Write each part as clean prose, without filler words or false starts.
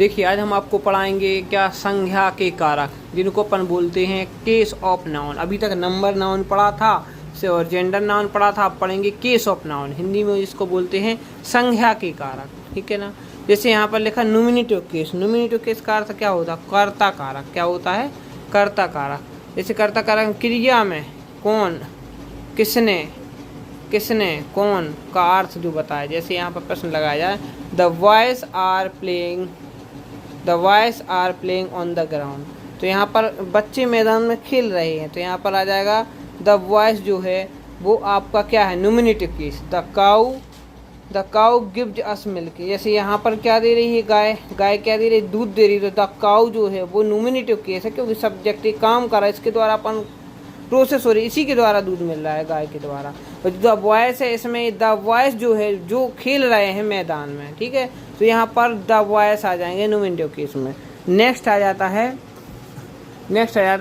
देखिए आज हम आपको पढ़ाएंगे क्या संज्ञा के कारक, जिनको अपन बोलते हैं केस ऑफ नाउन। अभी तक नंबर नाउन पढ़ा था से और जेंडर नाउन पढ़ा था, अब पढ़ेंगे केस ऑफ नाउन। हिंदी में इसको बोलते हैं संज्ञा के कारक, ठीक है ना। जैसे यहाँ पर लिखा नोमिनेटिव केस। नोमिनेटिव केस का अर्थ क्या होता है? कर्ता कारक। क्या होता है? कर्ता कारक। जैसे कर्ता कारक क्रिया में कौन, किसने, किसने, कौन का अर्थ जो बताया। जैसे यहाँ पर प्रश्न लगाया जाए, the boys are playing, the boys are playing on the ground. तो यहाँ पर बच्चे मैदान में खेल रहे हैं, तो यहाँ पर आ जाएगा द बॉयज जो है वो आपका क्या है? Nominative case. The cow gives us milk. जैसे यहाँ पर क्या दे रही है? गाय। गाय क्या दे रही है? दूध दे रही है। तो द काउ जो है वो नोमिनेटिव केस है, क्योंकि सब्जेक्ट काम कर रहा है, इसके द्वारा अपन प्रोसेस हो रही है, इसी के द्वारा दूध मिल रहा है गाय के द्वारा। और द बॉयज है, इसमें द बॉयज जो है जो खेल रहे हैं मैदान में, ठीक है। तो यहाँ पर द बॉयज आ जाएंगे नोमिनेटिव केस में। नेक्स्ट आ जाता है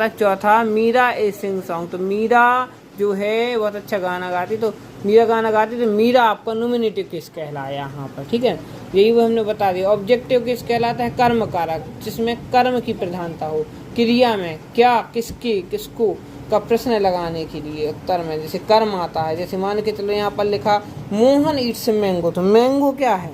चौथा, मीरा ए सिंग सॉन्ग। तो मीरा जो है बहुत अच्छा गाना गाती, तो मीरा गाना गाती, तो मीरा आपका नोमिनेटिव केस कहलाया यहाँ पर, ठीक है। यही वो हमने बता दिया। ऑब्जेक्टिव केस कहलाता है कर्म कारक, जिसमें कर्म की प्रधानता हो। क्रिया में क्या, किसकी, किसको का प्रश्न लगाने के लिए उत्तर में जैसे कर्म आता है। जैसे मान के चलो यहाँ पर लिखा मोहन ईट्स मैंगो। तो मैंगो क्या है?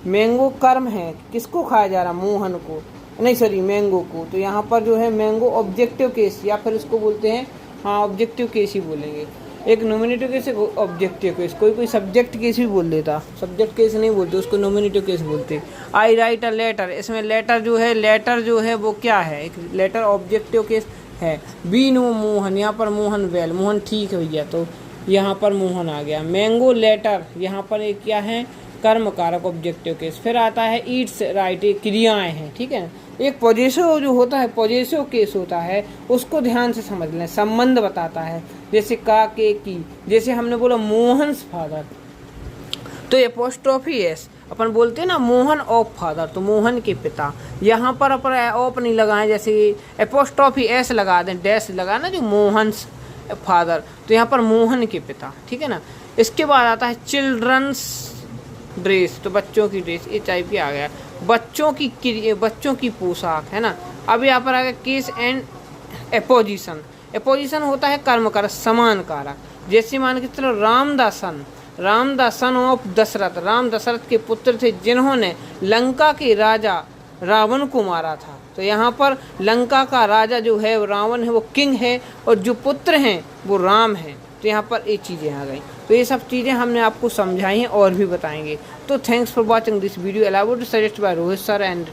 मैंगो कर्म है, किसको खाया जा रहा? मोहन को, नहीं सॉरी मैंगो को। तो यहाँ पर जो है मैंगो ऑब्जेक्टिव केस, या फिर उसको बोलते हैं, हाँ ऑब्जेक्टिव केस ही बोलेंगे। एक नोमिनेटिव केस, एक ऑब्जेक्टिव केस। कोई सब्जेक्ट केस भी बोल देता, सब्जेक्ट केस नहीं बोलते, उसको नोमिनेटिव केस बोलते। आई राइट अ लेटर। इसमें लेटर जो है वो क्या है? एक लेटर ऑब्जेक्टिव केस है। बी नो मोहन, यहाँ पर मोहन वेल, मोहन ठीक है भैया, तो यहाँ पर मोहन आ गया। मैंगो लेटर, यहाँ पर एक क्या है? कर्म कारक ऑब्जेक्टिव केस। फिर आता है ईट्स राइट, ये क्रियाएं हैं, ठीक है। एक पॉजेसिव जो होता है, पॉजेसिव केस होता है, उसको ध्यान से समझ लें, संबंध बताता है। जैसे का, के, की। जैसे हमने बोला मोहन्स फादर, तो एपोस्ट्रोफी एस, अपन बोलते हैं ना मोहन ऑफ फादर, तो मोहन के पिता। यहाँ पर अपन ऑफ नहीं लगाएं, जैसे एपोस्ट्रोफी एस लगा दें, डैश लगा ना, जो मोहन्स फादर, तो यहाँ पर मोहन के पिता, ठीक है ना। इसके बाद आता है चिल्ड्रंस ड्रेस, तो बच्चों की ड्रेस, ये टाइप की आ गया। बच्चों की पोशाक, है ना। अब यहाँ पर आ गया केस एंड एपोजिशन। एपोजिशन होता है कर्म कारक, समान कारक। जैसे मान के चलो Ram the son of Dasharath. Ram Dasharath के पुत्र थे, जिन्होंने लंका के राजा रावण को मारा था। तो यहाँ पर लंका का राजा जो है रावण है, वो किंग है, और जो पुत्र हैं वो राम है। तो यहाँ पर ये चीज़ें आ गई। तो ये सब चीज़ें हमने आपको समझाई हैं और भी बताएंगे। तो thanks for watching this video, allowed to suggest by Rohit sir and